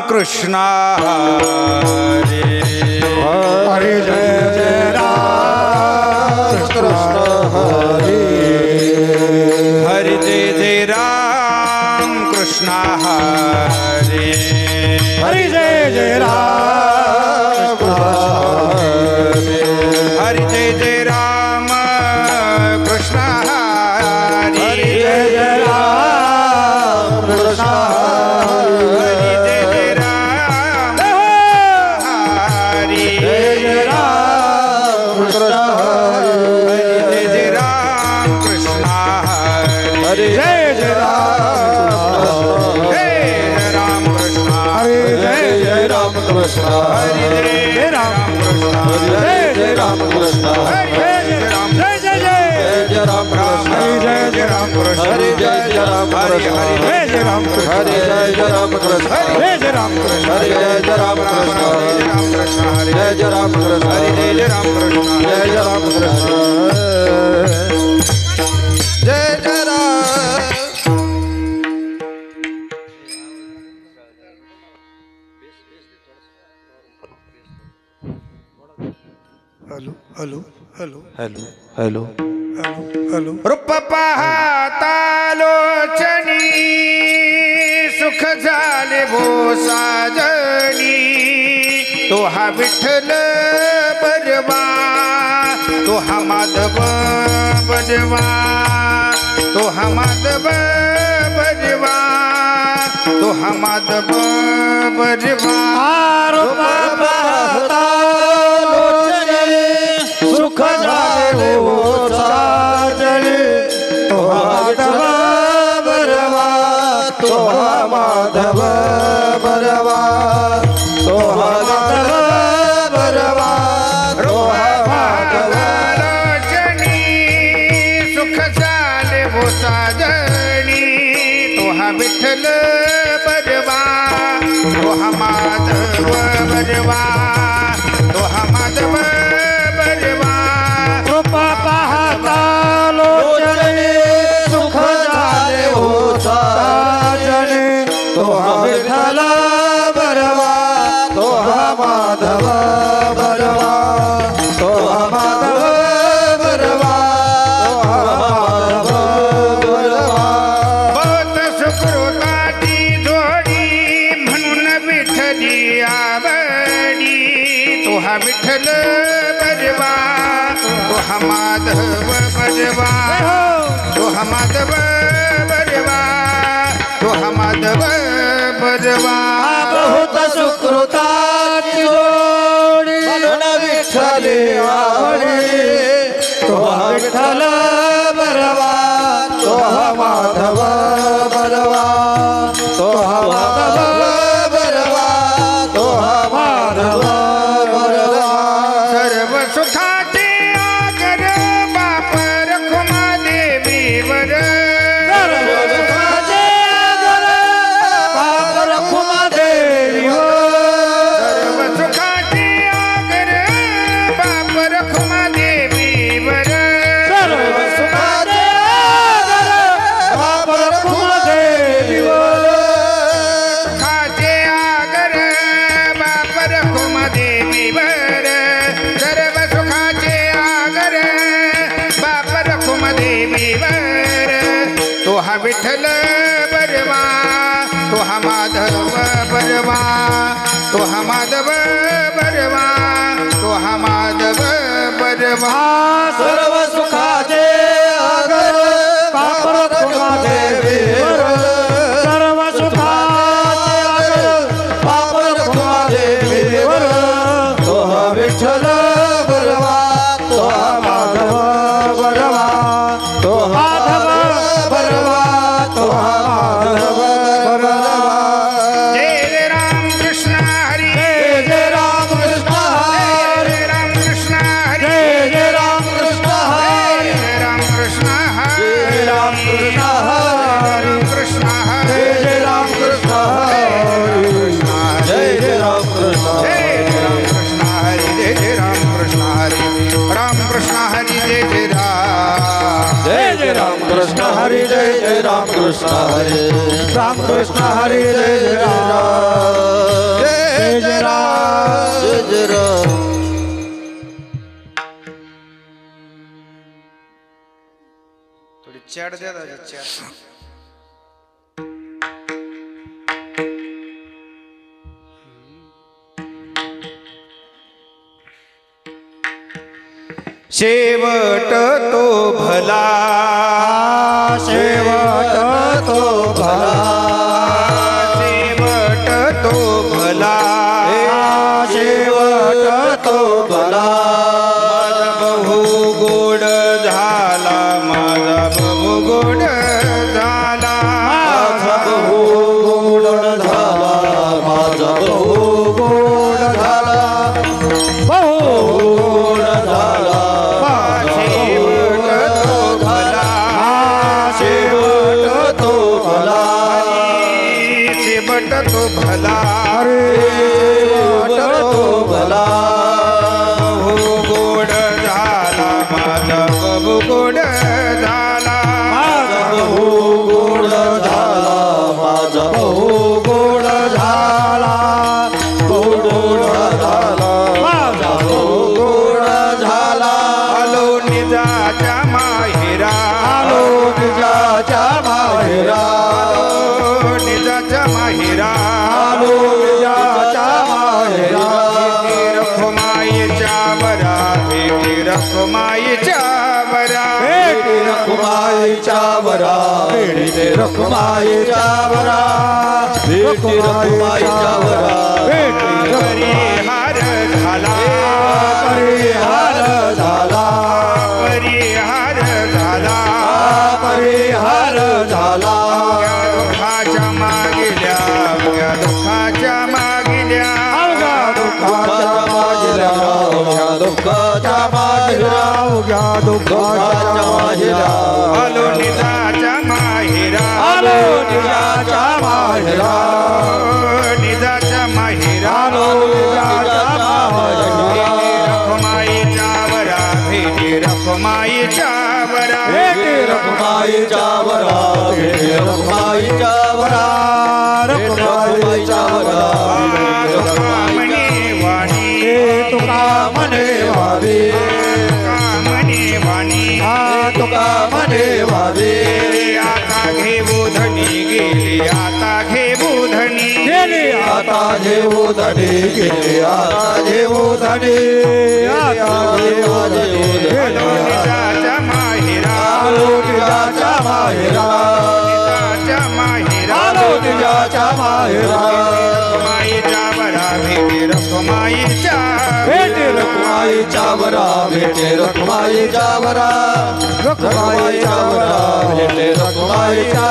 कृष्ण हरे हरे जय जय राम कृष्ण हरे हरे जय जय राम कृष्ण हरे हरे जय जय राम हरे जय जय राम कृष्ण हरे हरे जय जय राम कृष्ण हरे जय जय राम हरे जय जय राम कृष्ण हरे जय जय राम कृष्ण हरे हरे जय जय राम जय जय राम कृष्ण हरे जय राम कृष्ण हरे जय राम कृष्ण हरे जय राम जय जय राम कृष्ण जय जय राम हरे जय जय राम कृष्ण हरे जय राम कृष्ण हरे जय जय राम कृष्ण हरे जय राम कृष्ण हरे जय जय राम कृष्ण हरे जय जय राम कृष्ण जय जय राम कृष्ण हरे जय जय राम कृष्ण जय जय राम कृष्ण जय जय Ram hello hello hello hello hello hello hello रूप पाहता लोचनी सुख झाले भो साजनी तो हा विठ्ठल बरवा तो हा माधव बरवा तो हा माधव बरवा तो हा माधव बरवा रूप पाहता लोचनी सुख झाले हो साजनी तो माधव बरवा तो माधव बरवा तो माधव बरवा तो माधव लोचनी सुख झाले हो साजनी तो हा विठ्ठल बरवा तो हा माधव बरवा तो हा माधव बरवा कृपा पाहता लोचनी सुख झाले हो साजनी तो विठ्ठल बरवा तो माधव बरवा तो माधव बरवा तो माधव बरवा बहुत सुकृताची जोडी म्हणून विठ्ठली आवडी तो हा विठ्ठल बरवा तो हा माधव बरवा तो हा माधव बरवा तो हा माधव बरवा बहुत सुकृताची जोडी म्हणून विठ्ठली आवडी तो विठ्ठल बरवा तो माधव बरवा तो माधव बरवा तो माधव बरवा सर्व सुखाचे आगर बाप रखुमा देवीवर सर्व सुखाचे आगर बाप रखुमा देवीवर सर्व सुखाचे आगर बाप रखुमा देवीवर सर्व सुखाचे आगर बाप रखुमा देवीवर सुखाचे आगर बाप रखुमा देवीवर सर्व सुखाचे आगर बाप रखुमा देवीवर तो हा विठ्ठल बरवा तो हा माधव बरवा तो हा माधव बरवा तो हा माधव बरवा सर्व सुखाचे आगर बाप रखुमा देवीवर सर्व सुखाचे आगर बाप रखुमा देवीवर तो विठ्ठल बरवा तो माधव बरवा तो माधव बरवा तो माधव बरवा जय जय राम कृष्ण हरी जय जय राम कृष्ण हरे जय राम कृष्ण हरी जय जय राम कृष्ण हरे जय राम कृष्ण हरी जय राम कृष्ण हरे कृष्ण हरी जय जय राम कृष्ण हरे जय जय राम कृष्ण जय राम कृष्ण हरी जय जय राम कृष्ण हरी राम कृष्ण हरी जय जय राम जय जय राम कृष्ण हरे जय जय राम कृष्ण हरे राम कृष्ण हरे जय जय राम चॅट द्या दादा चॅट. शेवट तो भला शेवट तो भला शेवट तो भला शेवट तो भला बहु गोड झाला माझा बहु गोड झाला माझा बहु गोड झाला माझा बहु गोड झाला बहु गोड झाला शेवट तो भला शेवट तो भला शेवट तो भला बहु गोड झाला माझा बहु गोड झाला माझा बहु गोड झाला माझा बहु गोड झाला बहु गोड झाला माझा बहु गोड झाला आलो निजाच्या माहेरा आलो निजाच्या माहेरा आलो निजाच्या माहेरा आलो निजाच्या माहेरा रखुमाईच्या बरा भेटी रखुमाईच्या बरा भेटी रखुमाईच्या बरा भेटी रखुमाईच्या बरा भेटी रखुमाईच्या बरा भेटी परिहार झाला परिहार झाला परिहार झाला परिहार झाला दुःखाच्या मागिल्या अवघ्या दुःखाच्या मागिल्या दुःखाच्या मागिल्या दुःखाच्या मागिल्या उग्या दुःखाच्या मागिल्या आलो निजाच्या माहेरा आलो निजाच्या माहेरा निजाच्या माहेरा आलो निजाच्या माहेरा रखुमाईच्या बरा भेटी रखुमाईच्या बरा भेटी रखुमाईच्या बरा भेटी रखुमाईच्या बरा रखुमाईच्या बरा म्हणे वाणी तुका म्हणे वावी म्हणे वाणी तुका म्हणे वावी आता घेऊ धनी गेली आता घेऊ धनी गेली आता घेऊ धनी गेली आता घेऊ धनी आता घेऊ धनी निजाच्या माहेरा आलो निजाच्या माहेरा निजाच्या माहेरा आलो निजाच्या माहेरा रखुमाईच्या बरा भेटी रखुमाईच्या भेटी रखुमाईच्या बरा भेटी रखुमाईच्या बरा रखुमाईच्या बरा भेटी रखुमाईच्या